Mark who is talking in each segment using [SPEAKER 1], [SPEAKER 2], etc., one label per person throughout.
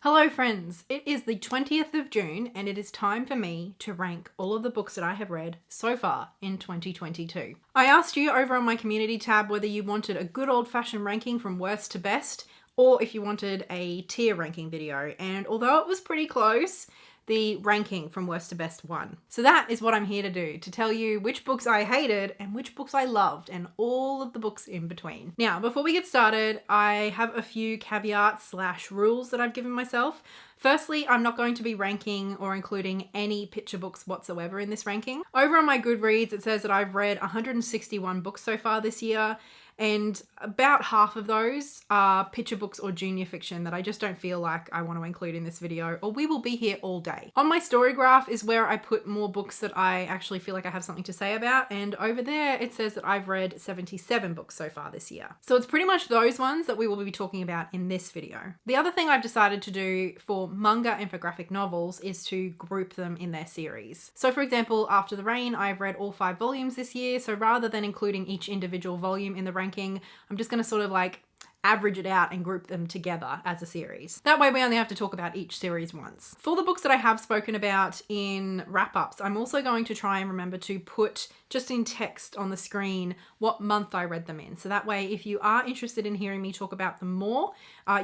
[SPEAKER 1] Hello friends, it is the 20th of June and it is time for me to rank all of the books that I have read so far in 2022. I asked you over on my community tab whether you wanted a good old-fashioned ranking from worst to best or if you wanted a tier ranking video, and although it was pretty close, the ranking from worst to best won. So that is what I'm here to do, to tell you which books I hated and which books I loved and all of the books in between. Now, before we get started, I have a few caveats / rules that I've given myself. Firstly, I'm not going to be ranking or including any picture books whatsoever in this ranking. Over on my GoodReads, it says that I've read 161 books so far this year, and about half of those are picture books or junior fiction that I just don't feel like I want to include in this video, or we will be here all day. On my story graph is where I put more books that I actually feel like I have something to say about, and over there it says that I've read 77 books so far this year. So it's pretty much those ones that we will be talking about in this video. The other thing I've decided to do for manga and for graphic novels is to group them in their series. So for example, After the Rain, I've read all 5 volumes this year, so rather than including each individual volume in the ranking, I'm just going to sort of like average it out and group them together as a series. That way we only have to talk about each series once. For the books that I have spoken about in wrap-ups, I'm also going to try and remember to put just in text on the screen what month I read them in. So that way, if you are interested in hearing me talk about them more,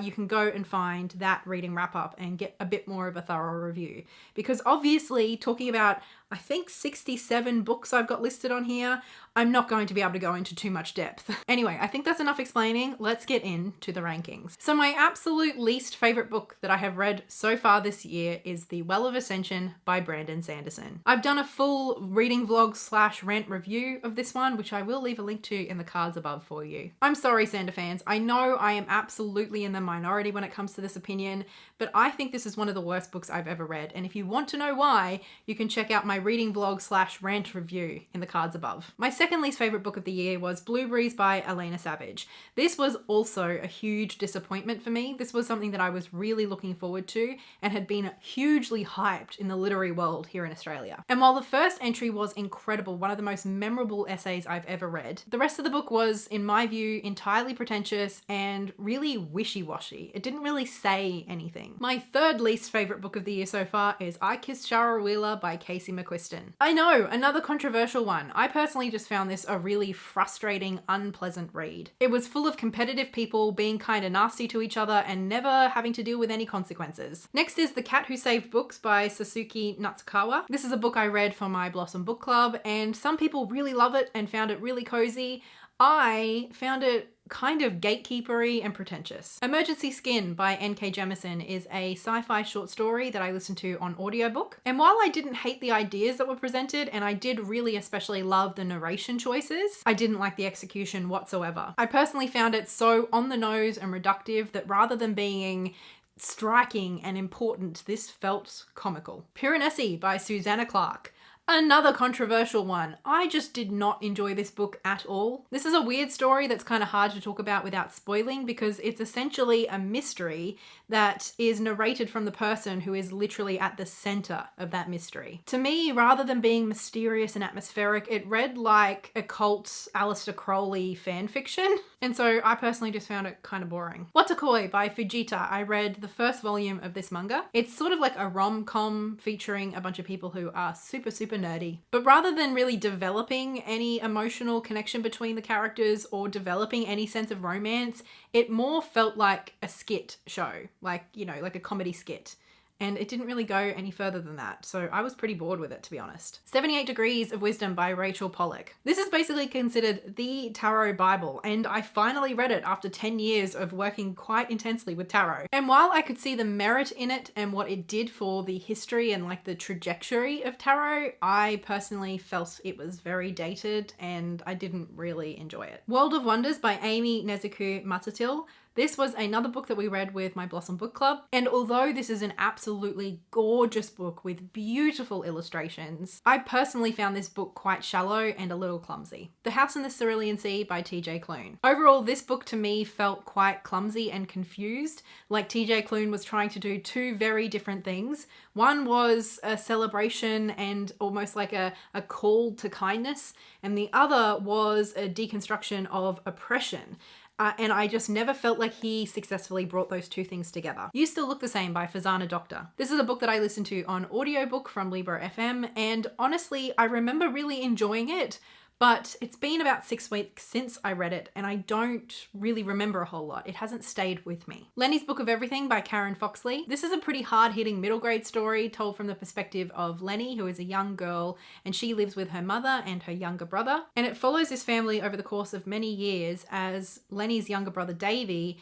[SPEAKER 1] you can go and find that reading wrap-up and get a bit more of a thorough review. Because obviously, talking about, I think 67 books I've got listed on here, I'm not going to be able to go into too much depth. Anyway, I think that's enough explaining. Let's get into the rankings. So my absolute least favorite book that I have read so far this year is The Well of Ascension by Brandon Sanderson. I've done a full reading vlog / rant review of this one, which I will leave a link to in the cards above for you. I'm sorry, Sander fans. I know I am absolutely in the minority when it comes to this opinion, but I think this is one of the worst books I've ever read. And if you want to know why, you can check out my reading vlog / rant review in the cards above. My second least favorite book of the year was Blueberries by Elena Savage. This was also a huge disappointment for me. This was something that I was really looking forward to and had been hugely hyped in the literary world here in Australia. And while the first entry was incredible, one of the most memorable essays I've ever read, the rest of the book was, in my view, entirely pretentious and really wishy-washy. It didn't really say anything. My third least favorite book of the year so far is I Kissed Shara Wheeler by Casey McQuiston. I know, another controversial one. I personally just found this a really frustrating, unpleasant read. It was full of competitive people being kind of nasty to each other and never having to deal with any consequences. Next is The Cat Who Saved Books by Sasuke Natsukawa. This is a book I read for my Blossom Book Club, and some people really love it and found it really cozy. I found it kind of gatekeepery and pretentious. Emergency Skin by N.K. Jemisin is a sci-fi short story that I listened to on audiobook. And while I didn't hate the ideas that were presented, and I did really especially love the narration choices, I didn't like the execution whatsoever. I personally found it so on the nose and reductive that rather than being striking and important, this felt comical. Piranesi by Susanna Clarke. Another controversial one. I just did not enjoy this book at all. This is a weird story that's kind of hard to talk about without spoiling because it's essentially a mystery that is narrated from the person who is literally at the center of that mystery. To me, rather than being mysterious and atmospheric, it read like occult Aleister Crowley fan fiction. And so I personally just found it kind of boring. Watakoi by Fujita. I read the first volume of this manga. It's sort of like a rom-com featuring a bunch of people who are super nerdy. But rather than really developing any emotional connection between the characters or developing any sense of romance, it more felt like a skit show, like, you know, like a comedy skit. And it didn't really go any further than that, so I was pretty bored with it, to be honest. 78 Degrees of Wisdom by Rachel Pollack. This is basically considered the tarot Bible, and I finally read it after 10 years of working quite intensely with tarot. And while I could see the merit in it and what it did for the history and like the trajectory of tarot, I personally felt it was very dated and I didn't really enjoy it. World of Wonders by Amy Nezuko Matatil. This was another book that we read with my Blossom Book Club, and although this is an absolutely gorgeous book with beautiful illustrations, I personally found this book quite shallow and a little clumsy. The House in the Cerulean Sea by TJ Klune. Overall, this book to me felt quite clumsy and confused, like TJ Klune was trying to do two very different things. One was a celebration and almost like a call to kindness, and the other was a deconstruction of oppression. and I just never felt like he successfully brought those two things together. You Still Look the Same by Fazana Doctor. This is a book that I listened to on audiobook from Libro FM, and honestly, I remember really enjoying it, but it's been about 6 weeks since I read it, and I don't really remember a whole lot. It hasn't stayed with me. Lenny's Book of Everything by Karen Foxley. This is a pretty hard-hitting middle grade story told from the perspective of Lenny, who is a young girl, and she lives with her mother and her younger brother. And it follows this family over the course of many years as Lenny's younger brother, Davey,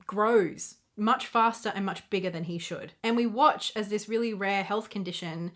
[SPEAKER 1] grows much faster and much bigger than he should. And we watch as this really rare health condition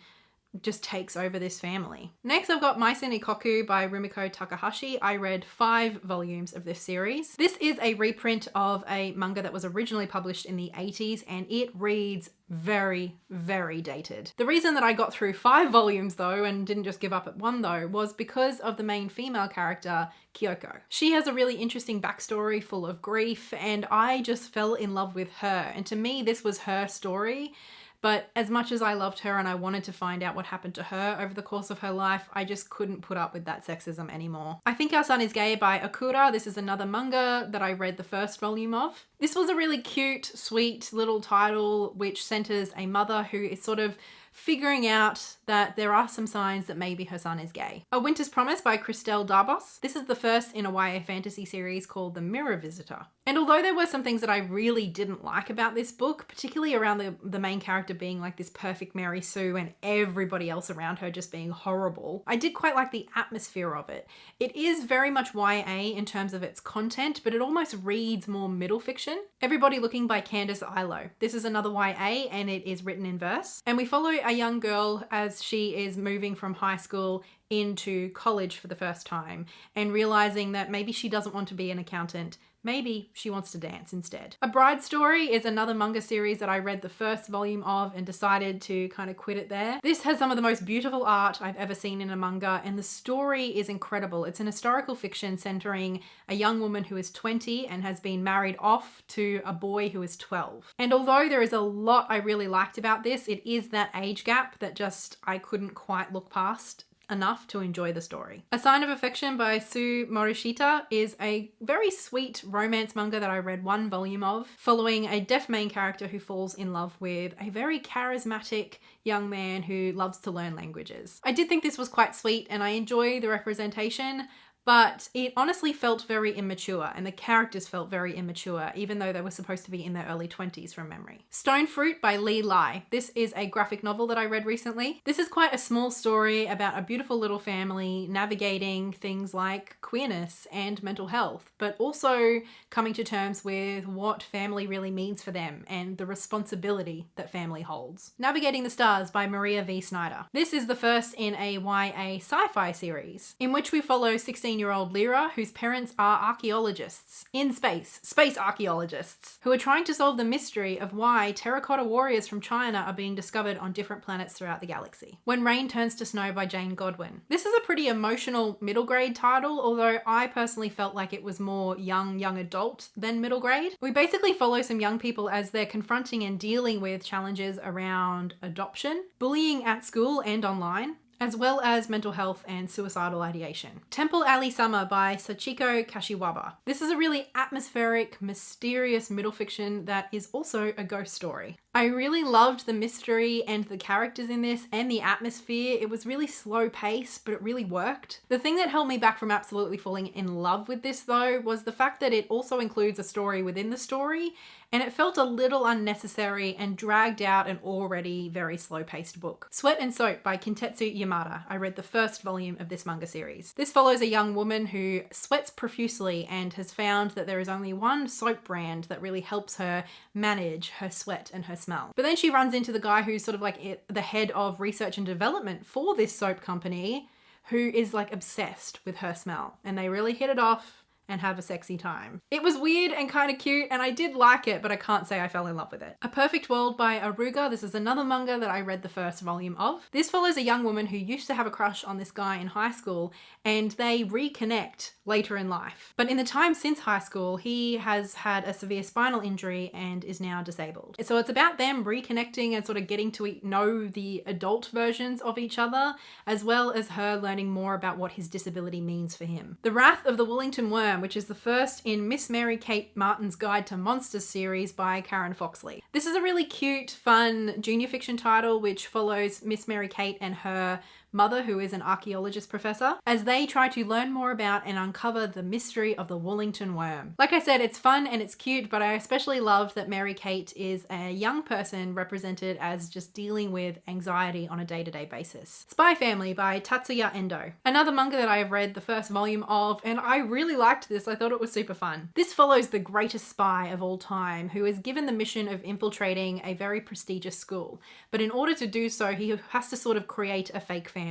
[SPEAKER 1] just takes over this family. Next, I've got Maisen Ikoku by Rumiko Takahashi. I read 5 volumes of this series. This is a reprint of a manga that was originally published in the 80s, and it reads very, very dated. The reason that I got through 5 volumes though, and didn't just give up at 1 though, was because of the main female character, Kyoko. She has a really interesting backstory full of grief, and I just fell in love with her. And to me, this was her story. But as much as I loved her and I wanted to find out what happened to her over the course of her life, I just couldn't put up with that sexism anymore. I Think Our Son is Gay by Akura. This is another manga that I read the first volume of. This was a really cute, sweet little title which centers a mother who is sort of figuring out that there are some signs that maybe her son is gay. A Winter's Promise by Christelle Darbos. This is the first in a YA fantasy series called The Mirror Visitor. And although there were some things that I really didn't like about this book, particularly around the main character being like this perfect Mary Sue and everybody else around her just being horrible, I did quite like the atmosphere of it. It is very much YA in terms of its content, but it almost reads more middle fiction. Everybody Looking by Candace Ilo. This is another YA and it is written in verse. And we follow a young girl as she is moving from high school into college for the first time and realizing that maybe she doesn't want to be an accountant. Maybe she wants to dance instead. A Bride Story is another manga series that I read the first volume of and decided to kind of quit it there. This has some of the most beautiful art I've ever seen in a manga, and the story is incredible. It's an historical fiction centering a young woman who is 20 and has been married off to a boy who is 12. And although there is a lot I really liked about this, it is that age gap that just I couldn't quite look past enough to enjoy the story. A Sign of Affection by Sue Morishita is a very sweet romance manga that I read 1 volume of, following a deaf main character who falls in love with a very charismatic young man who loves to learn languages. I did think this was quite sweet and I enjoy the representation, but it honestly felt very immature and the characters felt very immature, even though they were supposed to be in their early 20s from memory. Stone Fruit by Lee Lai. This is a graphic novel that I read recently. This is quite a small story about a beautiful little family navigating things like queerness and mental health, but also coming to terms with what family really means for them and the responsibility that family holds. Navigating the Stars by Maria V. Snyder. This is the first in a YA sci-fi series in which we follow 16-year-old Lyra, whose parents are archaeologists in space archaeologists, who are trying to solve the mystery of why terracotta warriors from China are being discovered on different planets throughout the galaxy. When Rain Turns to Snow by Jane Godwin. This is a pretty emotional middle grade title, although I personally felt like it was more young adult than middle grade. We basically follow some young people as they're confronting and dealing with challenges around adoption, bullying at school and online, as well as mental health and suicidal ideation. Temple Alley Summer by Sachiko Kashiwaba. This is a really atmospheric, mysterious middle fiction that is also a ghost story. I really loved the mystery and the characters in this and the atmosphere. It was really slow paced, but it really worked. The thing that held me back from absolutely falling in love with this though was the fact that it also includes a story within the story, and it felt a little unnecessary and dragged out an already very slow paced book. Sweat and Soap by Kintetsu Yamada. I read the first volume of this manga series. This follows a young woman who sweats profusely and has found that there is only one soap brand that really helps her manage her sweat and her smell. But then she runs into the guy who's sort of like the head of research and development for this soap company, who is like obsessed with her smell, and they really hit it off and have a sexy time. It was weird and kind of cute and I did like it, but I can't say I fell in love with it. A Perfect World by Aruga. This is another manga that I read the first volume of. This follows a young woman who used to have a crush on this guy in high school and they reconnect later in life. But in the time since high school, he has had a severe spinal injury and is now disabled. So it's about them reconnecting and sort of getting to know the adult versions of each other, as well as her learning more about what his disability means for him. The Wrath of the Wellington Worm Worm, which is the first in Miss Mary Kate Martin's Guide to Monsters series by Karen Foxley. This is a really cute, fun junior fiction title which follows Miss Mary Kate and her mother, who is an archaeologist professor, as they try to learn more about and uncover the mystery of the Wollington worm. Like I said, it's fun and it's cute, but I especially loved that Mary Kate is a young person represented as just dealing with anxiety on a day-to-day basis. Spy Family by Tatsuya Endo. Another manga that I have read the first volume of, and I really liked this. I thought it was super fun. This follows the greatest spy of all time, who is given the mission of infiltrating a very prestigious school. But in order to do so, he has to sort of create a fake family.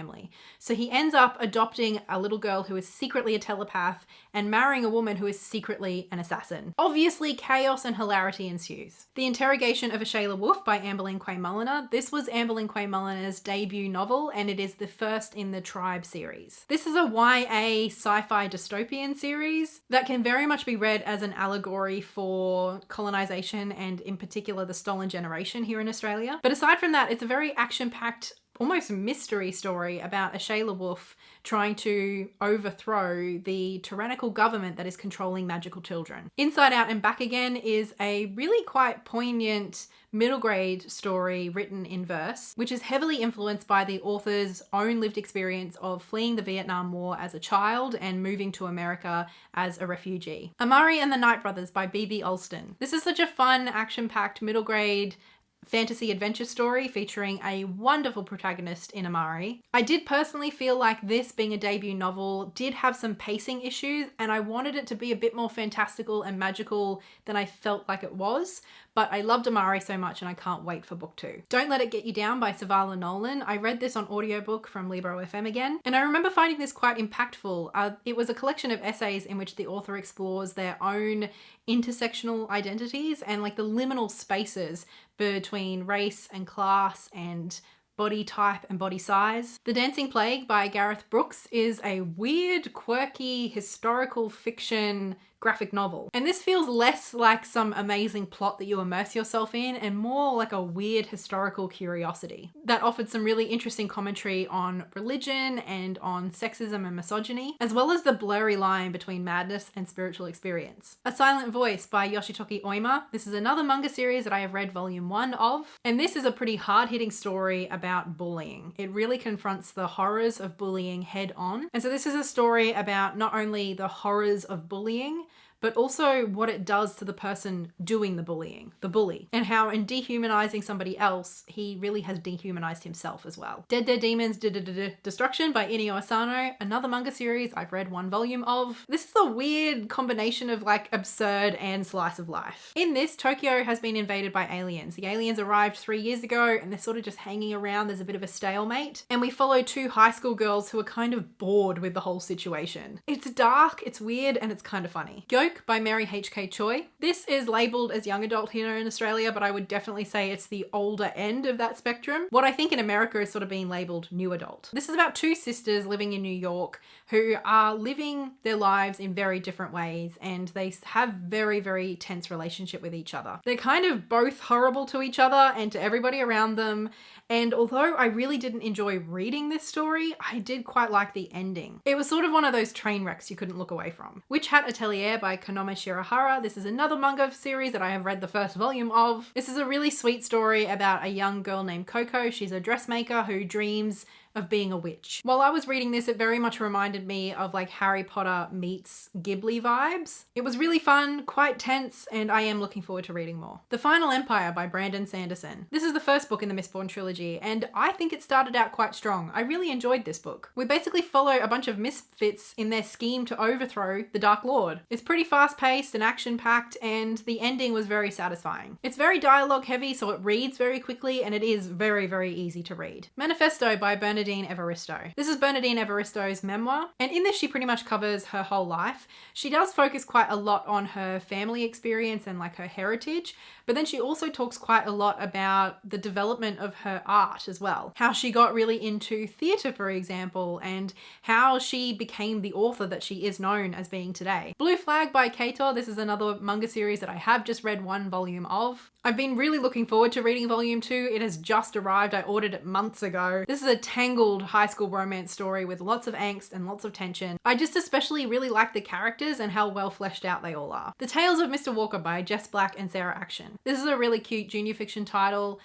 [SPEAKER 1] So he ends up adopting a little girl who is secretly a telepath and marrying a woman who is secretly an assassin. Obviously, chaos and hilarity ensues. The Interrogation of a Shayla Wolf by Amberlynn Quay Mulliner. This was Amberlynn Quay Mulliner's debut novel, and it is the first in the Tribe series. This is a YA sci-fi dystopian series that can very much be read as an allegory for colonization and in particular the stolen generation here in Australia. But aside from that, it's a very action-packed, almost mystery story about a Shayla Wolf trying to overthrow the tyrannical government that is controlling magical children. Inside Out and Back Again is a really quite poignant middle grade story written in verse, which is heavily influenced by the author's own lived experience of fleeing the Vietnam War as a child and moving to America as a refugee. Amari and the Night Brothers by B.B. Alston. This is such a fun, action-packed middle grade fantasy adventure story featuring a wonderful protagonist in Amari. I did personally feel like this, being a debut novel, did have some pacing issues, and I wanted it to be a bit more fantastical and magical than I felt like it was, but I loved Amari so much and I can't wait for book 2. Don't Let It Get You Down by Savala Nolan. I read this on audiobook from Libro FM again, and I remember finding this quite impactful. It was a collection of essays in which the author explores their own intersectional identities and like the liminal spaces between race and class and body type and body size. The Dancing Plague by Gareth Brooks is a weird, quirky, historical fiction graphic novel. And this feels less like some amazing plot that you immerse yourself in and more like a weird historical curiosity that offered some really interesting commentary on religion and on sexism and misogyny, as well as the blurry line between madness and spiritual experience. A Silent Voice by Yoshitoki Oima. This is another manga series that I have read volume 1 of, and this is a pretty hard-hitting story about bullying. It really confronts the horrors of bullying head on. And so this is a story about not only the horrors of bullying, but also what it does to the person doing the bullying, the bully, and how in dehumanizing somebody else, he really has dehumanized himself as well. Dead Dead Demons Destruction by Inio Asano, another manga series I've read 1 volume of. This is a weird combination of like absurd and slice of life. In this, Tokyo has been invaded by aliens. The aliens arrived 3 years ago and they're sort of just hanging around. There's a bit of a stalemate. And we follow 2 high school girls who are kind of bored with the whole situation. It's dark, it's weird, and it's kind of funny. By Mary H.K. Choi. This is labelled as young adult here in Australia, but I would definitely say it's the older end of that spectrum. What I think in America is sort of being labelled new adult. This is about 2 sisters living in New York who are living their lives in very different ways, and they have very, very tense relationship with each other. They're kind of both horrible to each other and to everybody around them, and although I really didn't enjoy reading this story, I did quite like the ending. It was sort of one of those train wrecks you couldn't look away from. Witch Hat Atelier by Konome Shirahara. This is another manga series that I have read the first volume of. This is a really sweet story about a young girl named Coco. She's a dressmaker who dreams of being a witch. While I was reading this, it very much reminded me of like Harry Potter meets Ghibli vibes. It was really fun, quite tense, and I am looking forward to reading more. The Final Empire by Brandon Sanderson. This is the first book in the Mistborn trilogy, and I think it started out quite strong. I really enjoyed this book. We basically follow a bunch of misfits in their scheme to overthrow the Dark Lord. It's pretty fast-paced and action-packed, and the ending was very satisfying. It's very dialogue heavy, so it reads very quickly, and it is very, very easy to read. Manifesto by Bernadine Evaristo. This is Bernadine Evaristo's memoir, and in this she pretty much covers her whole life. She does focus quite a lot on her family experience and like her heritage, but then she also talks quite a lot about the development of her art as well. How she got really into theatre, for example, and how she became the author that she is known as being today. Blue Flag by Katey. This is another manga series that I have just read 1 volume of. I've been really looking forward to reading volume 2. It has just arrived. I ordered it months ago. This is a tangled high school romance story with lots of angst and lots of tension. I just especially really like the characters and how well fleshed out they all are. The Tales of Mr. Walker by Jess Black and Sarah Action. This is a really cute junior fiction title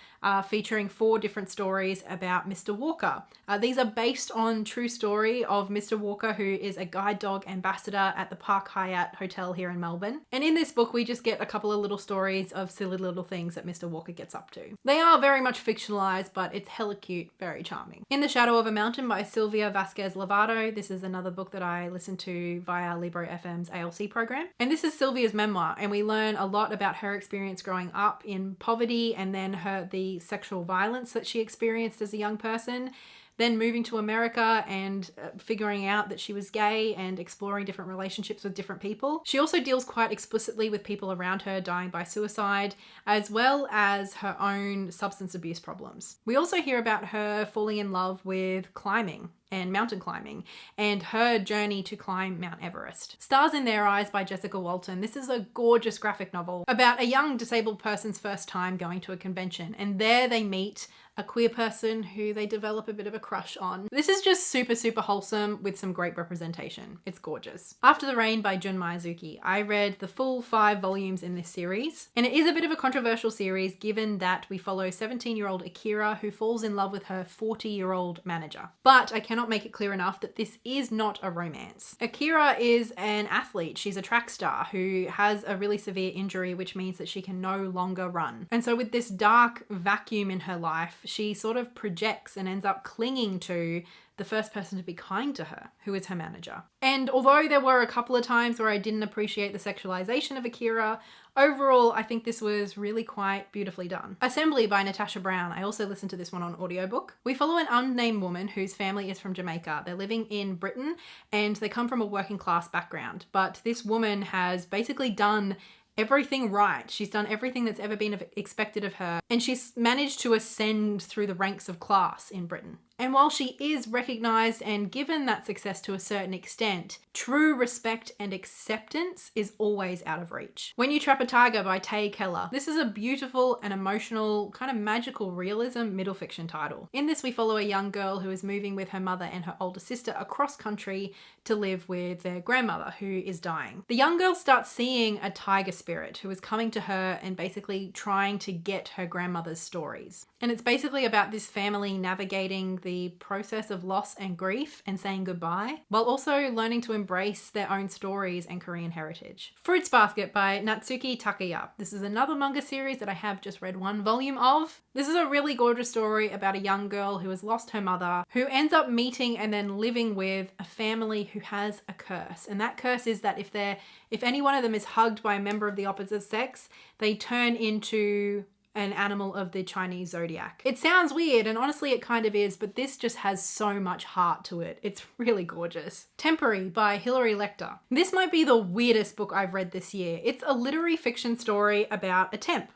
[SPEAKER 1] featuring 4 different stories about Mr. Walker. These are based on true story of Mr. Walker, who is a guide dog ambassador at the Park Hyatt Hotel here in Melbourne. And in this book, we just get a couple of little stories of silly little things that Mr. Walker gets up to. They are very much fictionalized, but it's hella cute, very charming. In the Shadow of a Mountain by Sylvia Vasquez Lovato. This is another book that I listened to via Libro FM's ALC program. And this is Sylvia's memoir, and we learn a lot about her experience growing up in poverty and then the sexual violence that she experienced as a young person, then moving to America and figuring out that she was gay and exploring different relationships with different people. She also deals quite explicitly with people around her dying by suicide, as well as her own substance abuse problems. We also hear about her falling in love with climbing and mountain climbing, and her journey to climb Mount Everest. Stars in Their Eyes by Jessica Walton. This is a gorgeous graphic novel about a young disabled person's first time going to a convention, and there they meet a queer person who they develop a bit of a crush on. This is just super, super wholesome with some great representation. It's gorgeous. After the Rain by Jun Miyazuki. I read the full 5 volumes in this series, and it is a bit of a controversial series given that we follow 17-year-old Akira who falls in love with her 40-year-old manager. But I cannot make it clear enough that this is not a romance. Akira is an athlete. She's a track star who has a really severe injury, which means that she can no longer run. And so with this dark vacuum in her life, she sort of projects and ends up clinging to the first person to be kind to her, who is her manager. And although there were a couple of times where I didn't appreciate the sexualization of Akira, overall, I think this was really quite beautifully done. Assembly by Natasha Brown. I also listened to this one on audiobook. We follow an unnamed woman whose family is from Jamaica. They're living in Britain and they come from a working class background. But this woman has basically done everything right. She's done everything that's ever been expected of her, and she's managed to ascend through the ranks of class in Britain. And while she is recognised and given that success to a certain extent, true respect and acceptance is always out of reach. When You Trap a Tiger by Tay Keller. This is a beautiful and emotional, kind of magical realism middle fiction title. In this, we follow a young girl who is moving with her mother and her older sister across country to live with their grandmother who is dying. The young girl starts seeing a tiger spirit who is coming to her and basically trying to get her grandmother's stories. And it's basically about this family navigating the process of loss and grief and saying goodbye, while also learning to embrace their own stories and Korean heritage. Fruits Basket by Natsuki Takaya. This is another manga series that I have just read 1 volume of. This is a really gorgeous story about a young girl who has lost her mother, who ends up meeting and then living with a family who has a curse. And that curse is that if any one of them is hugged by a member of the opposite sex, they turn into an animal of the Chinese zodiac. It sounds weird, and honestly it kind of is, but this just has so much heart to it. It's really gorgeous. Temporary by Hilary Lecter. This might be the weirdest book I've read this year. It's a literary fiction story about a temp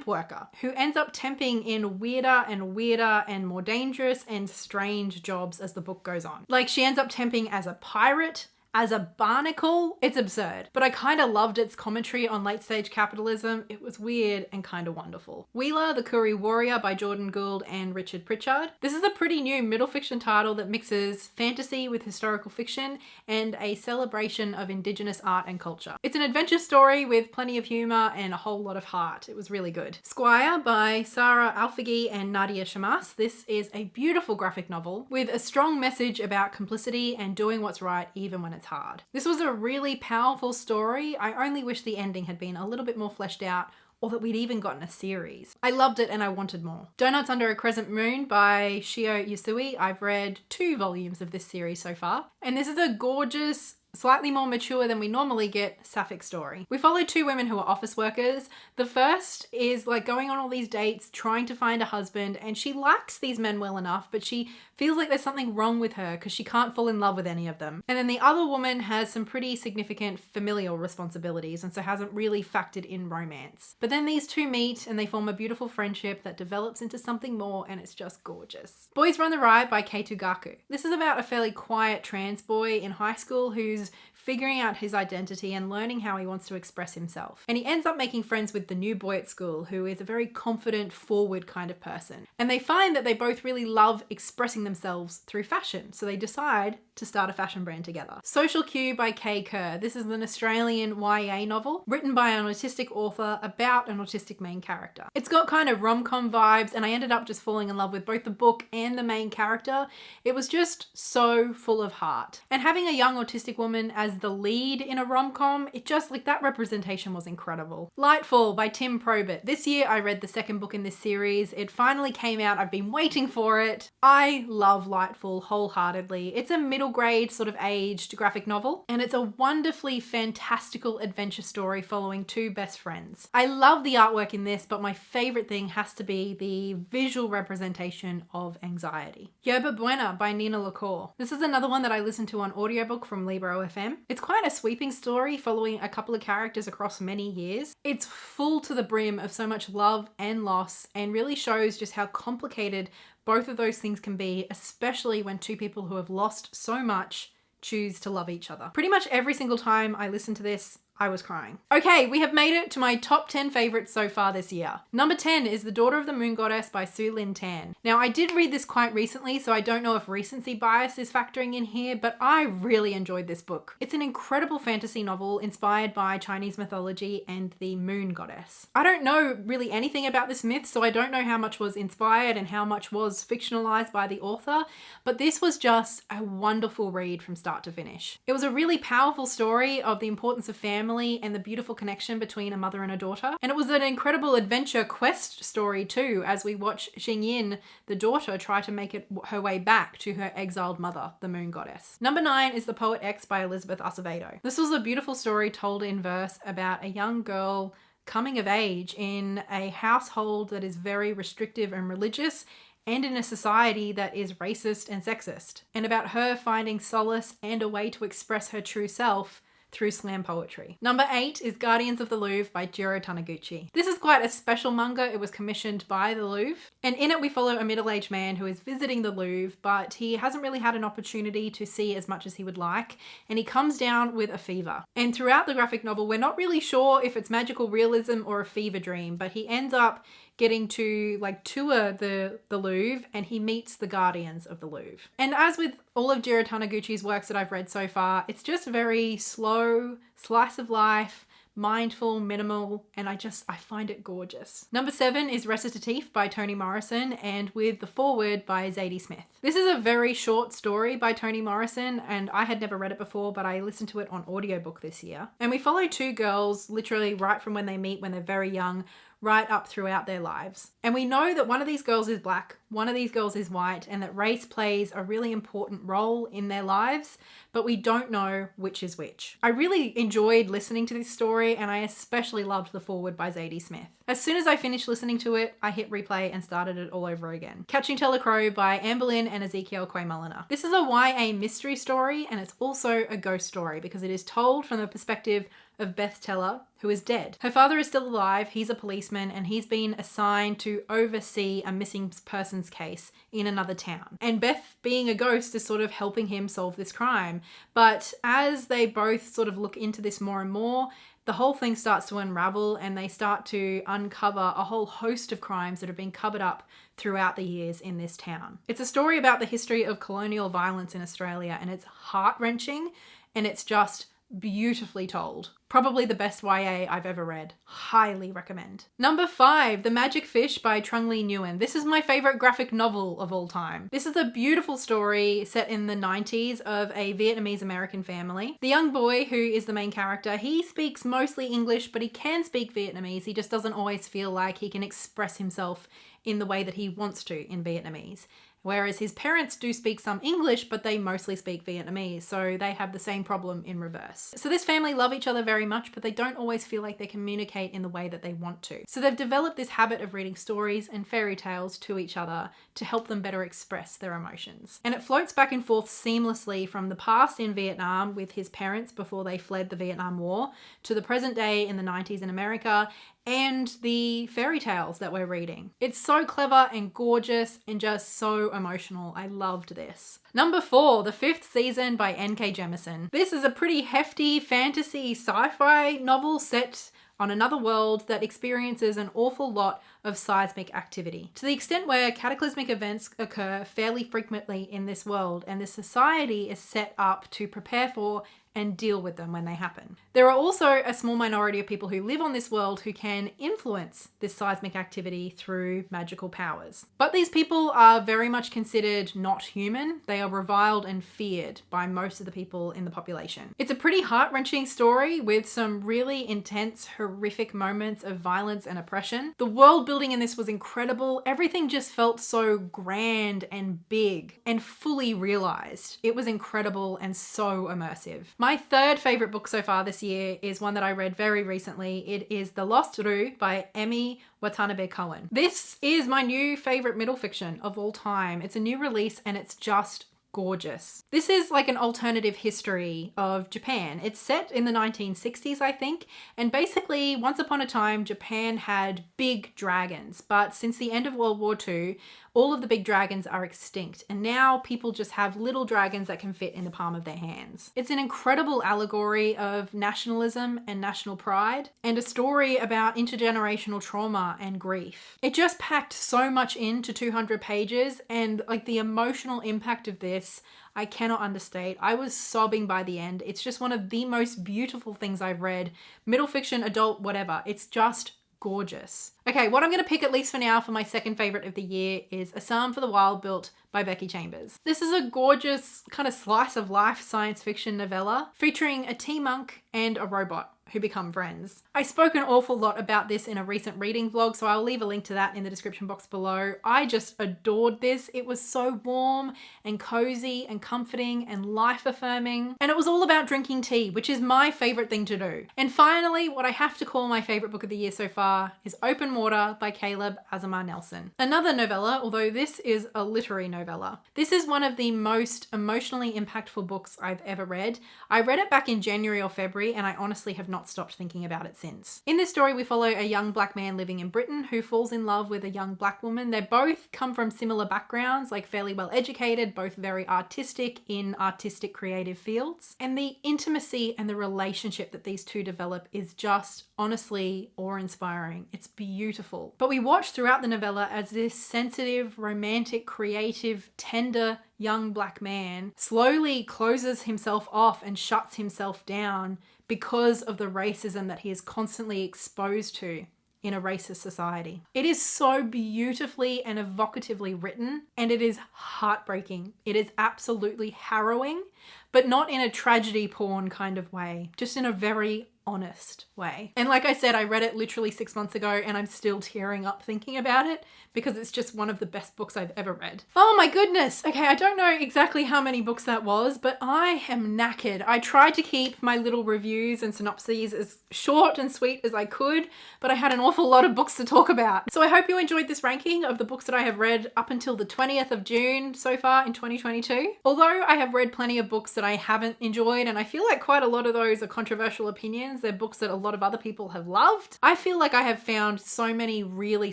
[SPEAKER 1] worker, who ends up temping in weirder and more dangerous and strange jobs as the book goes on. Like, she ends up temping as a pirate, as a barnacle. It's absurd, but I kind of loved its commentary on late stage capitalism. It was weird and kind of wonderful. Wheeler, the Kuri Warrior by Jordan Gould and Richard Pritchard. This is a pretty new middle fiction title that mixes fantasy with historical fiction and a celebration of Indigenous art and culture. It's an adventure story with plenty of humor and a whole lot of heart. It was really good. Squire by Sarah Alfaghi and Nadia Shamas. This is a beautiful graphic novel with a strong message about complicity and doing what's right even when it's hard. This was a really powerful story. I only wish the ending had been a little bit more fleshed out, or that we'd even gotten a series. I loved it and I wanted more. Donuts Under a Crescent Moon by Shio Yusui. I've read 2 volumes of this series so far, and this is a gorgeous, slightly more mature than we normally get sapphic story. We follow 2 women who are office workers. The first is like going on all these dates, trying to find a husband, and she likes these men well enough, but she feels like there's something wrong with her because she can't fall in love with any of them. And then the other woman has some pretty significant familial responsibilities and so hasn't really factored in romance. But then these 2 meet and they form a beautiful friendship that develops into something more, and it's just gorgeous. Boys Run the Riot by Kei Gaku. This is about a fairly quiet trans boy in high school who's who's figuring out his identity and learning how he wants to express himself. And he ends up making friends with the new boy at school, who is a very confident, forward kind of person. And they find that they both really love expressing themselves through fashion, so they decide to start a fashion brand together. Social Cue by Kay Kerr. This is an Australian YA novel written by an autistic author about an autistic main character. It's got kind of rom-com vibes, and I ended up just falling in love with both the book and the main character. It was just so full of heart. And having a young autistic woman as the lead in a rom-com, it just, like, that representation was incredible. Lightfall by Tim Probert. This year I read the second book in this series. It finally came out. I've been waiting for it. I love Lightfall wholeheartedly. It's a middle grade sort of aged graphic novel, and it's a wonderfully fantastical adventure story following two best friends. I love the artwork in this, but my favorite thing has to be the visual representation of anxiety. Yerba Buena by Nina LaCour. This is another one that I listened to on audiobook from Libro FM. It's quite a sweeping story following a couple of characters across many years. It's full to the brim of so much love and loss, and really shows just how complicated both of those things can be, especially when two people who have lost so much choose to love each other. Pretty much every single time I listen to this, I was crying. Okay, we have made it to my top 10 favorites so far this year. Number 10 is The Daughter of the Moon Goddess by Su Lin Tan. Now, I did read this quite recently, so I don't know if recency bias is factoring in here, but I really enjoyed this book. It's an incredible fantasy novel inspired by Chinese mythology and the moon goddess. I don't know really anything about this myth, so I don't know how much was inspired and how much was fictionalized by the author, but this was just a wonderful read from start to finish. It was a really powerful story of the importance of family and the beautiful connection between a mother and a daughter. And it was an incredible adventure quest story too, as we watch Xingyin, the daughter, try to make her way back to her exiled mother, the moon goddess. Number 9 is The Poet X by Elizabeth Acevedo. This was a beautiful story told in verse about a young girl coming of age in a household that is very restrictive and religious, and in a society that is racist and sexist, and about her finding solace and a way to express her true self through slam poetry. Number 8 is Guardians of the Louvre by Jiro Taniguchi. This is quite a special manga. It was commissioned by the Louvre, and in it we follow a middle-aged man who is visiting the Louvre, but he hasn't really had an opportunity to see as much as he would like, and he comes down with a fever. And throughout the graphic novel, we're not really sure if it's magical realism or a fever dream, but he ends up getting to tour the Louvre, and he meets the Guardians of the Louvre. And as with all of Jiro Taniguchi's works that I've read so far, it's just very slow, slice of life, mindful, minimal, and I find it gorgeous. Number 7 is Recitative by Toni Morrison, and with the foreword by Zadie Smith. This is a very short story by Toni Morrison, and I had never read it before, but I listened to it on audiobook this year. And we follow two girls literally right from when they meet when they're very young, right up throughout their lives. And we know that one of these girls is black, one of these girls is white, and that race plays a really important role in their lives, but we don't know which is which. I really enjoyed listening to this story, and I especially loved the foreword by Zadie Smith. As soon as I finished listening to it, I hit replay and started it all over again. Catching Telacrow by Amber Lynn and Ezekiel Quay-Mulliner. This is a YA mystery story, and it's also a ghost story because it is told from the perspective of Beth Teller, who is dead. Her father is still alive, he's a policeman, and he's been assigned to oversee a missing persons case in another town. And Beth, being a ghost, is sort of helping him solve this crime. But as they both sort of look into this more and more, the whole thing starts to unravel, and they start to uncover a whole host of crimes that have been covered up throughout the years in this town. It's a story about the history of colonial violence in Australia, and it's heart-wrenching, and it's just beautifully told. Probably the best YA I've ever read. Highly recommend. Number 5, The Magic Fish by Trung Le Nguyen. This is my favorite graphic novel of all time. This is a beautiful story set in the 90s of a Vietnamese American family. The young boy who is the main character, he speaks mostly English, but he can speak Vietnamese. He just doesn't always feel like he can express himself in the way that he wants to in Vietnamese. Whereas his parents do speak some English, but they mostly speak Vietnamese, so they have the same problem in reverse. So this family love each other very much, but they don't always feel like they communicate in the way that they want to. So they've developed this habit of reading stories and fairy tales to each other to help them better express their emotions. And it floats back and forth seamlessly from the past in Vietnam with his parents before they fled the Vietnam War to the present day in the 90s in America, and the fairy tales that we're reading. It's so clever and gorgeous and just so emotional. I loved this. Number 4, The Fifth Season by N.K. Jemisin. This is a pretty hefty fantasy sci-fi novel set on another world that experiences an awful lot of seismic activity, to the extent where cataclysmic events occur fairly frequently in this world, and the society is set up to prepare for and deal with them when they happen. There are also a small minority of people who live on this world who can influence this seismic activity through magical powers. But these people are very much considered not human. They are reviled and feared by most of the people in the population. It's a pretty heart-wrenching story with some really intense, horrific moments of violence and oppression. The world building in this was incredible. Everything just felt so grand and big and fully realized. It was incredible and so immersive. My third favorite book so far this year is one that I read very recently. It is The Lost Rue by Emi Watanabe Cohen. This is my new favorite middle fiction of all time. It's a new release and it's just gorgeous. This is like an alternative history of Japan. It's set in the 1960s, I think, and basically once upon a time Japan had big dragons, but since the end of World War II, all of the big dragons are extinct, and now people just have little dragons that can fit in the palm of their hands. It's an incredible allegory of nationalism and national pride, and a story about intergenerational trauma and grief. It just packed so much into 200 pages, and like the emotional impact of this, I cannot understate. I was sobbing by the end. It's just one of the most beautiful things I've read. Middle fiction, adult, whatever. It's just gorgeous. Okay, what I'm going to pick, at least for now, for my second favorite of the year is A Psalm for the Wild Built by Becky Chambers. This is a gorgeous kind of slice of life science fiction novella featuring a tea monk and a robot who become friends. I spoke an awful lot about this in a recent reading vlog, so I'll leave a link to that in the description box below. I just adored this. It was so warm and cozy and comforting and life affirming. And it was all about drinking tea, which is my favorite thing to do. And finally, what I have to call my favorite book of the year so far is Open Water by Caleb Azamar Nelson. Another novella, although this is a literary novella. This is one of the most emotionally impactful books I've ever read. I read it back in January or February, and I honestly have not stopped thinking about it since. In this story, we follow a young black man living in Britain who falls in love with a young black woman. They both come from similar backgrounds, like fairly well educated, both very artistic in artistic creative fields. And the intimacy and the relationship that these two develop is just honestly awe-inspiring. It's beautiful. But we watch throughout the novella as this sensitive, romantic, creative, tender young black man slowly closes himself off and shuts himself down because of the racism that he is constantly exposed to in a racist society. It is so beautifully and evocatively written, and it is heartbreaking. It is absolutely harrowing, but not in a tragedy porn kind of way, just in a very honest way. And like I said, I read it literally 6 months ago and I'm still tearing up thinking about it because it's just one of the best books I've ever read. Oh my goodness. Okay, I don't know exactly how many books that was, but I am knackered. I tried to keep my little reviews and synopses as short and sweet as I could, but I had an awful lot of books to talk about. So I hope you enjoyed this ranking of the books that I have read up until the 20th of June so far in 2022. Although I have read plenty of books that I haven't enjoyed, and I feel like quite a lot of those are controversial opinions. They're books that a lot of other people have loved. I feel like I have found so many really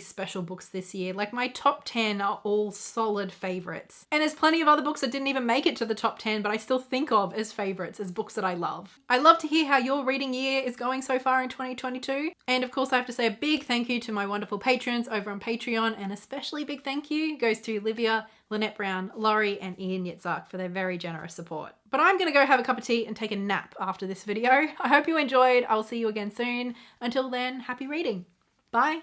[SPEAKER 1] special books this year. Like my top 10 are all solid favorites. And there's plenty of other books that didn't even make it to the top 10, but I still think of as favorites, as books that I love. I love to hear how your reading year is going so far in 2022. And of course, I have to say a big thank you to my wonderful patrons over on Patreon, and especially big thank you goes to Livia, Lynette Brown, Laurie, and Ian Yitzhak for their very generous support. But I'm gonna go have a cup of tea and take a nap after this video. I hope you enjoyed. I'll see you again soon. Until then, happy reading. Bye.